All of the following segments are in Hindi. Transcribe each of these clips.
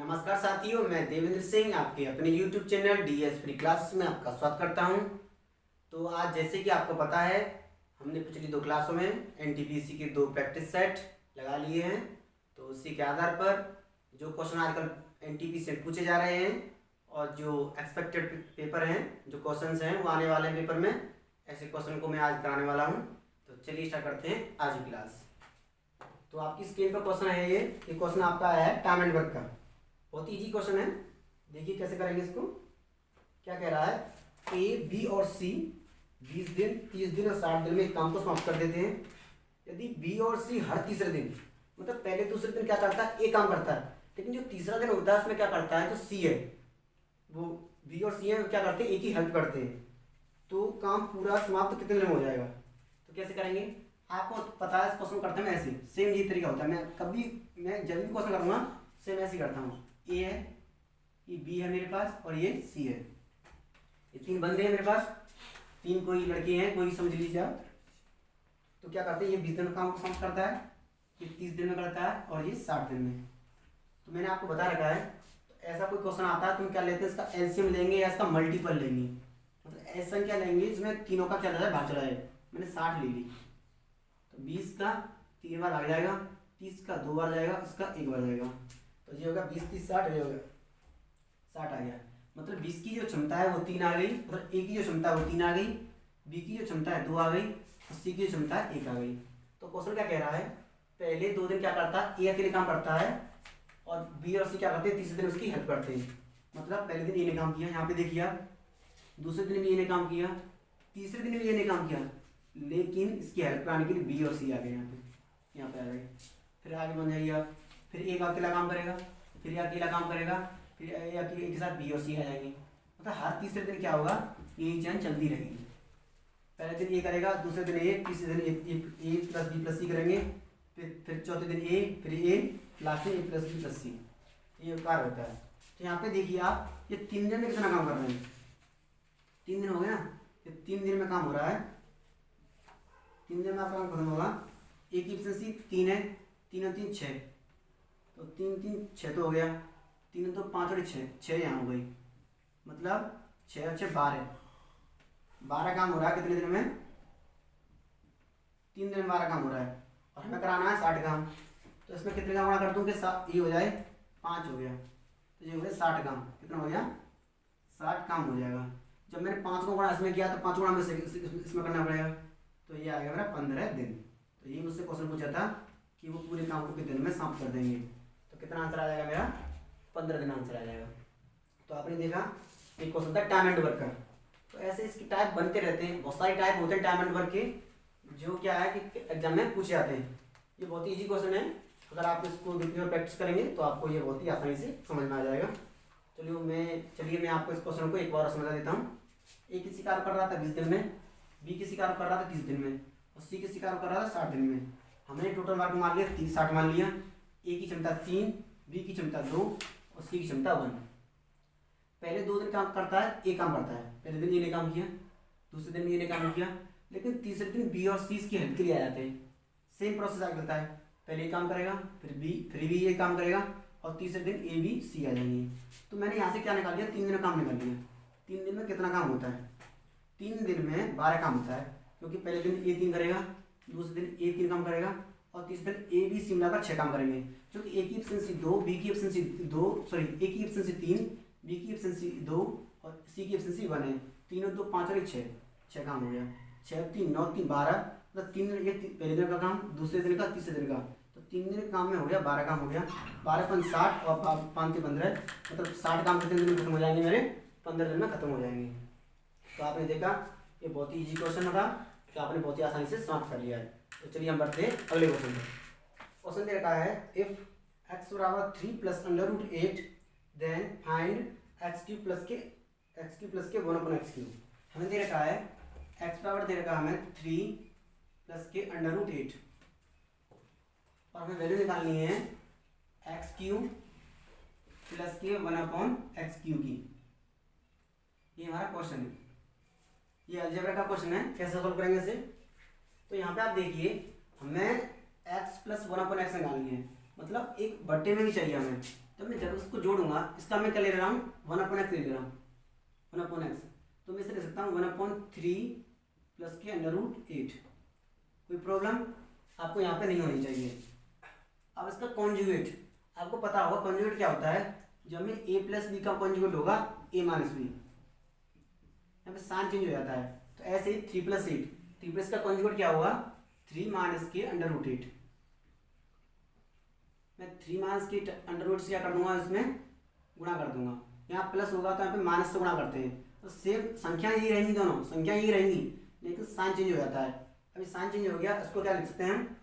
नमस्कार साथियों, मैं देवेंद्र सिंह आपके अपने YouTube channel DS free classes में आपका स्वागत करता हूं। तो आज जैसे कि आपको पता है, हमने पिछली 2 क्लासों में NTPC के 2 प्रैक्टिस सेट लगा लिए हैं। तो उसी के आधार पर जो क्वेश्चन आजकल NTPC से पूछे जा रहे हैं और जो एक्सपेक्टेड पेपर हैं, जो क्वेश्चन हैं वो आने वाले पेपर में, ऐसे क्वेश्चन को मैं आज कराने वाला हूँ। तो चलिए स्टार्ट करते हैं आज की क्लास। तो आपकी स्क्रीन पर क्वेश्चन है, ये क्वेश्चन आपका है टाइम एंड वर्क का। बहुत इजी क्वेश्चन है, देखिए कैसे करेंगे इसको। क्या कह रहा है, A, B और C 20 दिन, 30 दिन और 60 दिन में एक काम को समाप्त कर देते हैं। यदि B और C हर तीसरे दिन, मतलब पहले दूसरे दिन क्या करता है, A काम करता है, लेकिन जो तीसरा दिन होता है उसमें क्या करता है, जो C है वो B और C है क्या करते हैं, A की हेल्प करते हैं। तो काम पूरा समाप्त कितने दिन में हो जाएगा। तो कैसे करेंगे, आपको पता है इस क्वेश्चन करते हैं ऐसे, सेम ये तरीका होता है। मैं जब भी क्वेश्चन करूँगा सेम ऐसे करता हूँ। A है, ये B है मेरे पास और ये C है। ये 3 बंदे हैं मेरे पास, 3 कोई लड़के हैं, कोई समझ लीजिए आप। तो क्या करते हैं, ये 20 दिन में काम को समाप्त करता है, ये 30 दिन में करता है और ये 60 दिन में। तो मैंने आपको बता रखा है, तो ऐसा कोई क्वेश्चन आता है तो हम क्या लेते हैं, इसका एलसीएम लेंगे या इसका मल्टीपल लेंगे। मतलब ऐसा क्या लेंगे जिसमें तीनों का क्या चला जाए, भाग चला जाए। मैंने 60 ले ली, तो 20 का 3 बार भाग जाएगा, 30 का 2 बार जाएगा, इसका 1 बार जाएगा। तो ये होगा 20 30 60, ये होगा 60 आ गया। मतलब 20 की जो क्षमता है वो 3 आ गई, मतलब A की जो क्षमता है वो 3 आ गई, B की जो क्षमता है 2 आ गई और C की जो क्षमता है 1 आ गई। तो क्वेश्चन क्या कह रहा है, पहले 2 दिन क्या करता है, A अकेले काम करता है और B और C क्या करते हैं, तीसरे दिन उसकी हेल्प करते हैं। मतलब पहले दिन A ने काम किया, यहाँ पे देखिए आप, दूसरे दिन भी A ने काम किया, तीसरे दिन भी A ने काम किया, लेकिन इसकी हेल्प कराने के लिए B और C आ गए यहाँ पे आ गए। फिर आगे बन जाइए आप, फिर एक अकेला काम करेगा, फिर अकेला काम करेगा, फिर एक के साथ B और C आ जाएंगे। मतलब हर तीसरे दिन क्या होगा, ये चैन चलती रहेगी। पहले दिन A करेगा, दूसरे दिन A, तीसरे दिन A plus B plus C करेंगे, फिर चौथे दिन A, फिर A, लास्ट में A plus B plus C। ये कार्य होता है। तो यहाँ पे देखिए आप, ये 3 दिन में कितना काम कर रहे हैं, 3 दिन हो गए ना, ये 3 दिन में काम हो रहा है। 3 दिन में आपका काम खत्म होगा। A की एफिशिएंसी 3 है, 3 और 3 6, तो 3 3 6 तो हो गया, 3 तो 5 और 6 यहाँ हो गई। मतलब 6 और 6 12, 12 काम हो रहा है कितने दिन में, 3 दिन में 12 काम हो रहा है। और हमें कराना है 60 काम। तो इसमें कितने काम कर दूँ कि ये हो जाए 5 हो गया, तो ये हो गया 60 काम। कितना हो गया, 60 काम हो जाएगा। जब मैंने 5 को गुणा इसमें किया तो 5 गुणा में इसमें करना पड़ेगा, तो ये आएगा मेरा 15 दिन। तो ये मुझसे क्वेश्चन पूछा था कि वो पूरे काम को कितने दिन में समाप्त कर देंगे। तो कितना आंसर आ जाएगा मेरा, 15 दिन आंसर आ जाएगा। तो आपने देखा एक क्वेश्चन था टाइम एंड वर्क का। तो ऐसे इसकी टाइप बनते रहते हैं, बहुत सारे टाइप होते हैं टाइम एंड वर्क के, जो क्या है कि एग्जाम में पूछे जाते हैं। ये बहुत ही ईजी क्वेश्चन है, अगर आप इसको जितनी प्रैक्टिस करेंगे तो आपको ये बहुत ही आसानी से समझ में आ जाएगा। चलिए मैं आपको इस क्वेश्चन को एक बार समझा देता हूँ। A किसी कार्य कर रहा था 20 दिन में, B किसी कार्य कर रहा था 30 दिन में और C किसी कार्य कर रहा था 60 दिन में। हमने टोटल मार्क मान लिया 60 मान लिया। A की क्षमता 3, B की क्षमता 2 और C की क्षमता 1। पहले 2 दिन काम करता है, A काम करता है। पहले दिन A ने काम किया, दूसरे दिन B ने काम किया, लेकिन तीसरे दिन B और C इसकी हेल्प के लिए आ जाते हैं। सेम प्रोसेस आगे चलता है, पहले A काम करेगा, फिर B ये काम करेगा और तीसरे दिन A B C आ जाएंगे। तो मैंने यहाँ से क्या निकाल लिया, 3 दिन में काम निकाल लिया। 3 दिन में कितना काम होता है, 3 दिन में 12 काम होता है, क्योंकि पहले दिन A 3 करेगा, दूसरे दिन A 3 काम करेगा और तीसरे दिन A B C मिलाकर 6 काम करेंगे। क्योंकि A की एफिशिएंसी 2, B की एफिशिएंसी 2, सॉरी A की एफिशिएंसी 3, B की एफिशिएंसी 2 और C की एफिशिएंसी 1 है। 3 और 2 5 और 6 काम हो गया। 6 3 9 3 12, मतलब 3 दिन, ये पहले दिन का काम, दूसरे दिन का, तीसरे दिन का। तो 3 दिन काम में हो गया 12 काम हो गया। 12 5 60 और 5 15, मतलब 60 काम कितने दिन में खत्म हो जाएंगे मेरे, 15 दिन में खत्म हो जाएंगे। तो आपने देखा ये बहुत ही इजी क्वेश्चन था, तो आपने बहुत ही आसानी से समाप्त कर लिया है। तो चलिए हम बढ़ते हैं अगले क्वेश्चन पर। क्वेश्चन दे रखा है, इफ x बराबर 3 plus √8 then find x3 plus के 1/x3। हमें दे रखा है x बराबर दे रखा है हमें 3 प्लस के √8 और हमें वैल्यू निकालनी है x3 प्लस के 1/x3 की। ये हमारा क्वेश्चन है, ये अलजेब्रा का क्वेश्चन है। कैसे सॉल्व करेंगे इसे, तो यहाँ पे आप देखिए हमें x प्लस 1/x निकालनी है, मतलब एक बट्टे में भी चाहिए हमें। तो मैं जब उसको जोड़ूंगा, इसका मैं क्या ले रहा हूँ, 1/x ले रहा हूँ, 1/x। तो मैं इसे ले सकता हूँ 1/3 प्लस के √8। कोई प्रॉब्लम आपको यहाँ पे नहीं होनी चाहिए। अब इसका कॉन्जुगेट आपको पता होगा, कॉन्जुगेट क्या होता है, जब में a प्लस बी का कॉन्जुगेट होगा a माइनस बी, यहाँ पे साइन चेंज हो जाता है। तो ऐसे ही 3 + 8, 3 का कॉन्जुगेट क्या होगा, 3 - के √8। मैं 3 - के √8 से क्या कर दूंगा, इसमें गुणा कर दूंगा। यहाँ प्लस होगा तो यहाँ पे माइनस से गुणा करते हैं, तो सेम संख्या यही रहेंगी, दोनों संख्या यही रहेंगी, लेकिन साइन चेंज हो जाता है। अभी साइन चेंज हो गया, इसको क्या लिख सकते हैं हम,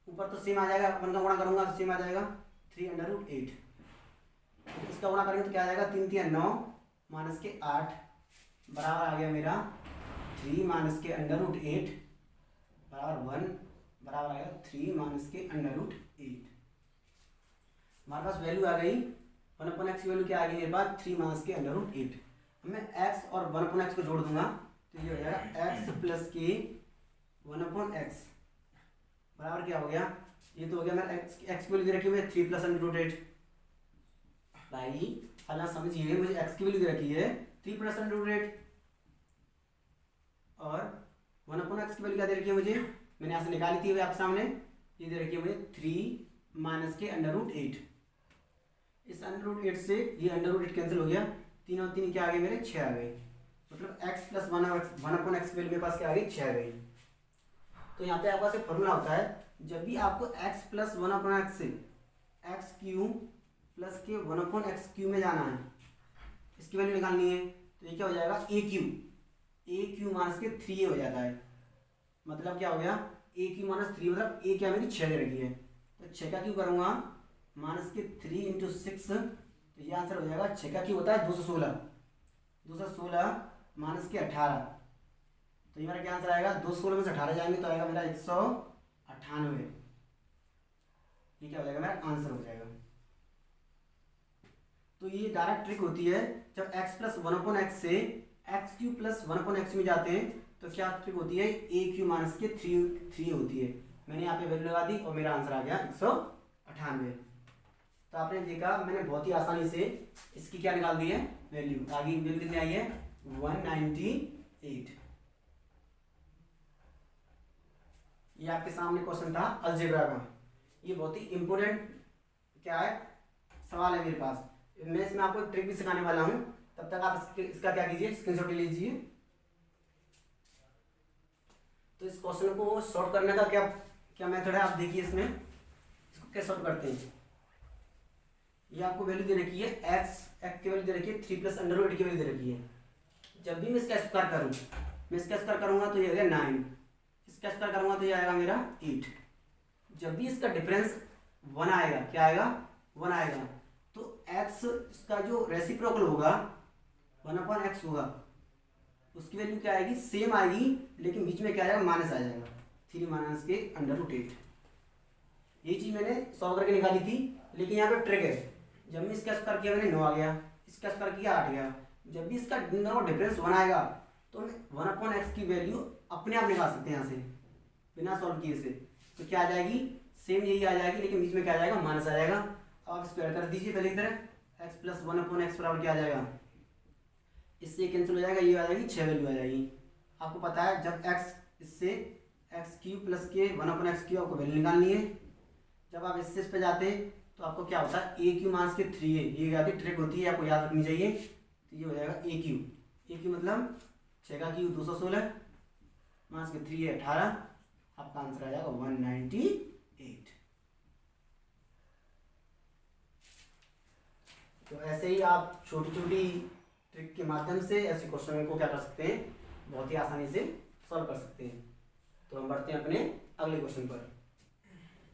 ऊपर तो सेम आ जाएगा, अपन का गुणा करूंगा तो सेम आ जाएगा 3/8। इसका गुणा करेंगे तो क्या आ जाएगा, 3 × 3 = 9 - के 8 बराबर आ गया मेरा 3 - के √8 बराबर 1 बराबर आएगा 3 - के √8। हमारे पास वैल्यू आ गई 1/x की वैल्यू क्या आ गई मेरे पास, 3 - के √8। मैं x और 1/x को जोड़ दूंगा तो ये हो जाएगा x + के 1/x बराबर क्या हो गया, ये तो हो गया मेरा x की वैल्यू दे रखी हुई है 3 + √8। भाई हालांकि समझिए, मुझे x की वैल्यू दे रखी है 3 + √8 और 1/x की वैल्यू क्या दे रखी है मुझे, मैंने यहाँ से निकाली थी आपके सामने, ये दे रखी है मुझे 3 - के √8। इस √8 से ये √8 कैंसिल हो गया, 3 और 3 क्या आ गए मेरे, 6 आ गए। मतलब x + 1/x वैल्यू मेरे पास क्या आ गई, 6 आ गई। तो यहाँ पे आपके पास एक फॉर्मूला होता है, जब भी आपको x + 1/x से x³ प्लस के 1/x³ में जाना है, इसकी वैल्यू निकालनी है, तो ये क्या हो जाएगा, a³ - के 3a हो जाता है। मतलब क्या हो गया, a³ - 3 मतलब a क्या मेरी 6 दे रखी है, तो 6 का क्यों करूँगा -के 3 × 6, तो ये आंसर हो जाएगा 6 का क्यों होता है 216, 216 - के 18। तो ये मेरा क्या आंसर आएगा, 216 में से 18 जाएंगे तो आएगा मेरा 198। ये क्या हो जाएगा, मेरा आंसर हो जाएगा। तो ये डायरेक्ट ट्रिक होती है, जब x + 1/x से x³ + 1/x में जाते हैं तो क्या ट्रिक होती है, a³ - के 3 होती है। मैंने यहाँ पे वैल्यू लगा दी और मेरा आंसर आ गया 198। तो आपने देखा, मैंने बहुत ही आसानी से इसकी क्या निकाल दी है वैल्यू। आगे वैल्यू कितनी आई है, 198। ये आपके सामने क्वेश्चन था अलजेब्रा का, ये बहुत ही इंपोर्टेंट क्या है सवाल है मेरे पास। मैं इसमें आपको एक ट्रिक भी सिखाने वाला हूं, तब तक आप इसका क्या कीजिए, स्क्रीनशॉट ले लीजिए। तो इस क्वेश्चन को सॉल्व करने का क्या क्या मेथड है, आप देखिए इसमें इसको कैसे सॉल्व करते हैं। ये आपको वैल्यू दे रखी है, x की वैल्यू दे रखी है, 3 + √8 की वैल्यू दे रखी है। जब भी मैं इसका स्क्वायर करूँ, मैं इसका स्क्वायर करूँगा तो ये आएगा 9, इसका स्क्वायर करूँगा तो ये आएगा मेरा 8। जब भी इसका डिफरेंस 1 आएगा, क्या आएगा, 1 आएगा, तो x इसका जो रेसिप्रोकल होगा 1/x होगा, उसकी वैल्यू क्या आएगी, सेम आएगी, लेकिन बीच में क्या आएगा, माइनस आ जाएगा, 3 - के √8। ये चीज़ मैंने सॉल्व करके निकाली थी, लेकिन यहाँ पे ट्रिक है, जब मैं इसका स्क्वायर किया मैंने 9 आ गया, इसका स्क्वायर किया 8 गया। जब भी इसका दोनों डिफरेंस 1 आएगा तो 1/x की वैल्यू अपने आप निकाल सकते हैं यहाँ से बिना सॉल्व किए से, तो क्या आ जाएगी, सेम यही आ जाएगी, लेकिन बीच में क्या आ जाएगा, माइनस आ जाएगा। अब आप स्क्वायर कर दीजिए पहले की तरह, x + 1/x बराबर क्या आ जाएगा, इससे कैंसिल हो जाएगा, ये आ जाएगी 6 वैल्यू आ जाएगी। आपको पता है जब x इससे x³ + के 1/x³ आपको वैल्यू निकालनी है। जब आप इससे इस पे जाते हैं तो आपको क्या होता है, a³ - के 3a, ये क्या ट्रिक होती है, आपको याद रखनी चाहिए। तो ये हो जाएगा a³ मतलब 6 का क्यूब 216 - के 3a 18, आपका आंसर आ जाएगा 198। तो ऐसे ही आप छोटी छोटी ट्रिक के माध्यम से ऐसे क्वेश्चन को क्या कर सकते हैं, बहुत ही आसानी से सॉल्व कर सकते हैं। तो हम बढ़ते हैं अपने अगले क्वेश्चन पर।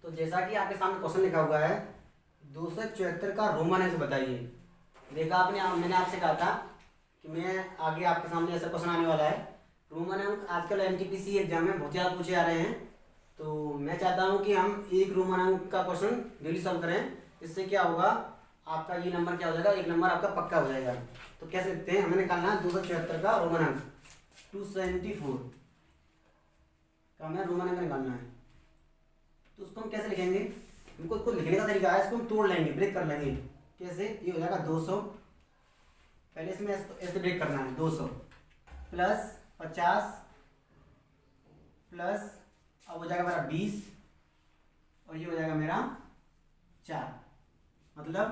तो जैसा कि आपके सामने क्वेश्चन लिखा हुआ है, 274 का रोमन अंक बताइए। देखा आपने, मैंने आपसे कहा था कि मैं आगे आपके सामने ऐसा क्वेश्चन आने वाला है। रोमन अंक आजकल एनटीपीसी एग्जाम में बहुत ज़्यादा पूछे आ रहे हैं, तो मैं चाहता हूं कि हम एक रोमन अंक का क्वेश्चन डेली सॉल्व करें। इससे क्या होगा, आपका ये नंबर क्या हो जाएगा, एक नंबर आपका पक्का हो जाएगा। तो कैसे लिखते हैं, हमें निकालना है 274 का रोमन अंक, 274 का हमें रोमन अंक निकालना है। तो उसको हम कैसे लिखेंगे, हमको इसको लिखने का तरीका है, इसको हम तोड़ लेंगे, ब्रेक कर लेंगे। कैसे, ये हो जाएगा 200, पहले इसमें ऐसे ब्रेक करना है, 200 प्लस 50 प्लस अब हो जाएगा मेरा 20 और ये हो जाएगा मेरा 4, मतलब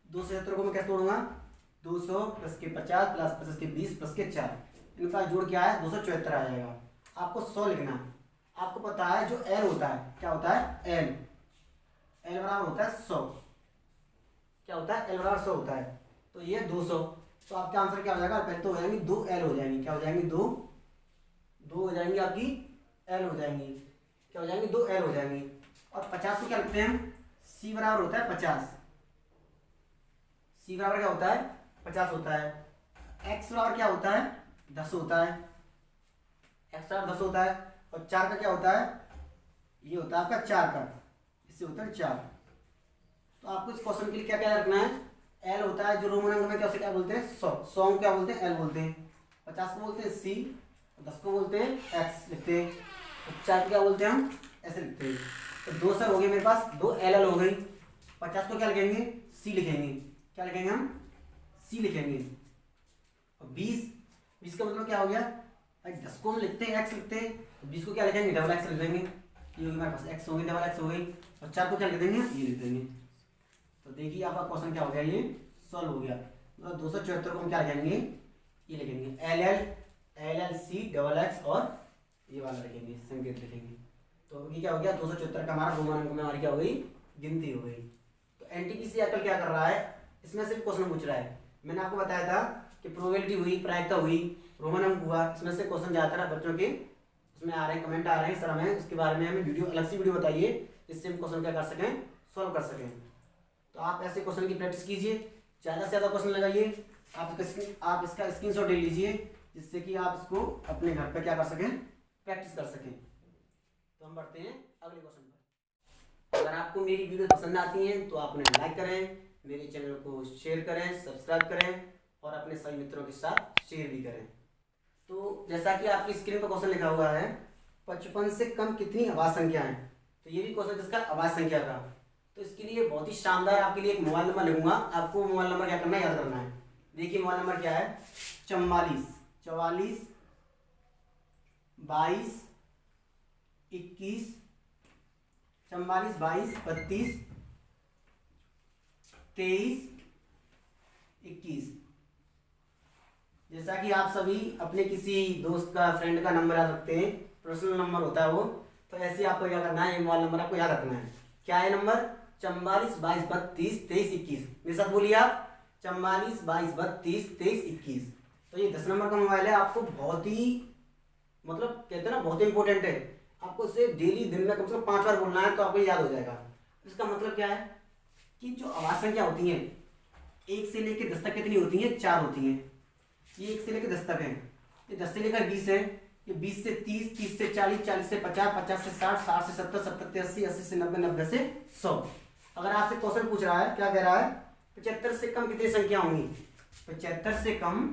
270 को मैं कैसे तोड़ूंगा, 200 प्लस के 50 प्लस प्लस के 20 प्लस के 4, इनका जोड़ क्या है 274 आ जाएगा। आपको 100 लिखना है। आपको पता है जो एल होता है, क्या होता है एल, एल बराबर होता है 100, क्या होता है एल बराबर 100 होता है, तो ये 200, तो आपका आंसर क्या हो जाएगा, पहले तो हो जाएंगी 2 एल हो जाएंगी, क्या हो जाएंगी 2 हो जाएंगी आपकी एल हो जाएंगी, क्या हो जाएंगी 2 एल हो जाएंगी। और 50 को क्या लिखते हैं हम, सी बराबर होता है 50, सी बराबर क्या होता है 50 होता है, एक्स बराबर क्या होता है 10 होता है, एक्स बराबर 10 होता है, और 4 का क्या होता है, ये होता है आपका 4 का, इससे होता है 4। तो आपको इस क्वेश्चन के लिए क्या क्या रखना है, एल होता है जो रोमन अंक में क्या बोलते हैं 100, 100 को क्या बोलते हैं एल बोलते हैं, 50 को बोलते हैं सी, 10 को बोलते हैं एक्स लिखते हैं, तो 4 को क्या बोलते हैं हम ऐसे लिखते हैं। तो 2 सर हो गए मेरे पास, 2 एल एल हो गई, 50 को क्या लिखेंगे सी लिखेंगे, क्या लिखेंगे हम सी लिखेंगे, और 20 का मतलब क्या हो गया भाई, 10 को हम लिखते हैं एक्स लिखते हैं, तो 20 को क्या लिखेंगे डबल एक्स लिख देंगे, ये होगी हमारे पास एक्स हो गई डबल एक्स हो गई, और 4 को क्या लिख देंगे ये लिख देंगे। तो देखिए आपका क्वेश्चन क्या हो गया, ये सॉल्व हो गया। मतलब 274 को हम क्या लिखेंगे, ये लिखेंगे L L C double X और ये वाला लिखेंगे, संकेत लिखेंगे। तो ये क्या हो गया 274 का हमारा रोमन अंक में हमारी क्या हो गई गिनती हो गई। तो एनटीपीसी आजकल क्या कर रहा है, इसमें सिर्फ क्वेश्चन पूछ रहा है। मैंने आपको बताया था कि प्रोबेबिलिटी हुई, प्रायिकता हुई, रोमन अंक हुआ, इसमें से क्वेश्चन ज्यादातर बच्चों के उसमें आ रहे हैं, कमेंट आ रहे हैं सर हमें उसके बारे में हमें वीडियो अलग से वीडियो बताइए, इससे हम क्वेश्चन क्या कर सकें सॉल्व कर सकें। तो आप ऐसे क्वेश्चन की प्रैक्टिस कीजिए, ज़्यादा से ज़्यादा क्वेश्चन लगाइए, आप इसका स्क्रीनशॉट ले लीजिए, जिससे कि आप इसको अपने घर पे क्या कर सकें प्रैक्टिस कर सकें। तो हम बढ़ते हैं अगले क्वेश्चन पर। अगर आपको मेरी वीडियो पसंद आती हैं तो आप उन्हें लाइक करें, मेरे चैनल को शेयर करें, सब्सक्राइब करें और अपने सभी मित्रों के साथ शेयर भी करें। तो जैसा कि आपकी स्क्रीन पर क्वेश्चन लिखा हुआ है 55 से कम कितनी अभाज्य संख्या है, तो ये भी क्वेश्चन जिसका अभाज्य संख्या का। तो इसके लिए बहुत ही शानदार आपके लिए एक मोबाइल नंबर लिखूंगा, आपको मोबाइल नंबर क्या करना है याद करना है। देखिए मोबाइल नंबर क्या है 44 44 22 21 44 22 32 23 21। जैसा कि आप सभी अपने किसी दोस्त का फ्रेंड का नंबर याद रखते हैं, पर्सनल नंबर होता है वो, तो ऐसे आपको क्या करना है, ये मोबाइल नंबर आपको याद रखना है। क्या है नंबर 44 22 32 23 21। मेरे साथ बोलिए आप 44 22 32 23 21। तो ये 10 नंबर का मोबाइल है, आपको बहुत ही मतलब कहते हैं ना बहुत ही इंपॉर्टेंट है, आपको इसे डेली दिन में कम से कम 5 बार बोलना है तो आपको याद हो जाएगा। इसका मतलब क्या है कि जो अभाज्य संख्या होती हैं 1 से लेकर 10 तक कितनी होती हैं 4 होती हैं। ये 1 से लेकर 10 तक है, ये 10 से लेकर 20 है, ये 20 से 30 30 से 40 40 से 50 50 से 60 60 से 70 70 से 80 80 से 90 90 से 100। अगर आपसे क्वेश्चन पूछ रहा है क्या कह रहा है 75 से कम कितनी संख्या होंगी, 75 से कम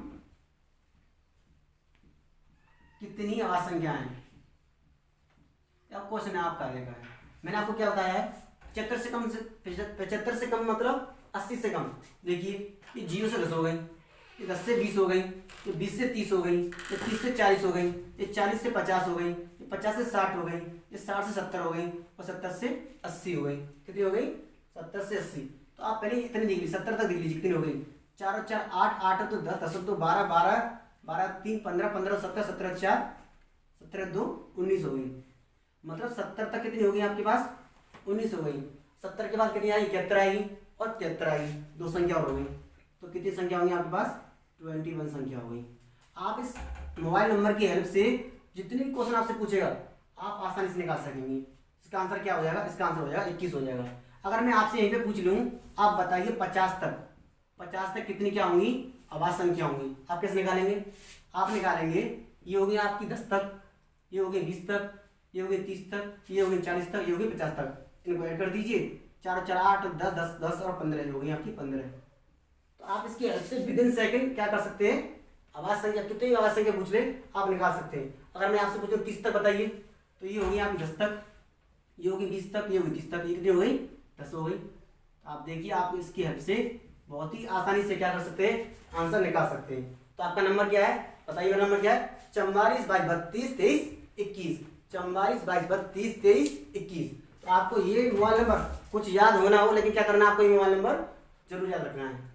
कितनी अभाज्य संख्या है, अब क्वेश्चन है आपका आगे का है। मैंने आपको क्या बताया है 75 से कम 75 से कम मतलब 80 से कम। देखिए ये 0 से 10 हो गई, ये 10 से 20 हो गई, ये 20 से 30 हो गई, ये 30 से 40 हो गई, ये 40 से 50 हो गई, ये 50 से 60 हो गई, ये 60 से 70 हो गई और 70 से 80 हो गई। कितनी हो गई 70 से 80। तो आप पहले इतनी देख लीजिए 70 तक देख लीजिए कितनी हो गई, 4 और 4 8 8 तो 10 10 तो 12 12 12 3 15 15 17 17 4 17 2 19 हो गई। मतलब 70 तक कितनी हो गई आपके पास 19 हो गई। 70 के बाद कितनी आई 71 आएगी और 73 आएगी, 2 संख्या और हो गई। तो कितनी संख्या होंगी आपके पास 21 संख्या हो गई। आप इस मोबाइल नंबर की हेल्प से जितने भी क्वेश्चन आपसे पूछेगा आप आसानी से निकाल सकेंगे। इसका आंसर क्या हो जाएगा, इसका आंसर हो जाएगा 21 हो जाएगा। अगर मैं आपसे यहीं पे पूछ लूँ आप बताइए 50 तक कितनी क्या होंगी अभाज्य संख्या होंगी, आप कैसे निकालेंगे, आप निकालेंगे ये होगी आपकी 10 तक, ये होगी 20 तक, ये होगी 30 तक, ये होगी 40 तक, ये होगी 50 तक। इनको ऐड कर दीजिए 4 4 8 10 10 10 और 15 हो गई आपकी 15। तो आप इसकी हेल्प से विदिन सेकंड क्या कर सकते हैं अभाज्य संख्या कितनी अभाज्य संख्या पूछ ले आप निकाल सकते हैं। अगर मैं आपसे पूछूं 30 तक बताइए तो ये होगी आपकी 10 तक, ये होगी 20 तक, ये होगी 30 तक, ये कितनी हो गई 10 हो गई। तो आप देखिए आप इसकी हेल्प से बहुत ही आसानी से क्या कर सकते हैं, आंसर निकाल सकते हैं। तो आपका नंबर क्या है, बताइए नंबर क्या है, 44 22 32 23 21, 44 22 32 23 21। तो आपको ये मोबाइल नंबर कुछ याद होना हो, लेकिन क्या करना है आपको, ये मोबाइल नंबर जरूर याद रखना है।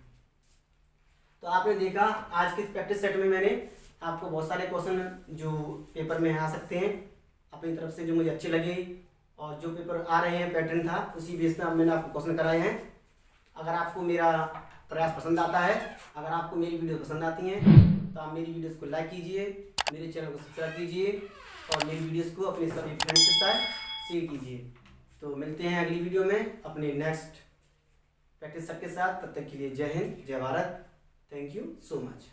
तो आपने देखा आज के इस प्रैक्टिस सेट में मैंने आपको बहुत सारे क्वेश्चन जो पेपर में आ सकते हैं अपनी तरफ से जो मुझे अच्छे लगे, और जो पेपर आ रहे हैं पैटर्न था उसी बेस पे मैंने आपको क्वेश्चन कराए हैं। अगर आपको मेरा प्रयास पसंद आता है, अगर आपको मेरी वीडियो पसंद आती हैं, तो आप मेरी वीडियोस को लाइक कीजिए, मेरे चैनल को सब्सक्राइब कीजिए और मेरी वीडियोस को अपने सभी फ्रेंड्स के साथ शेयर कीजिए। तो मिलते हैं अगली वीडियो में अपने नेक्स्ट प्रैक्टिस सेट के साथ। तब तक के लिए जय हिंद, जय Bharat, thank you so much.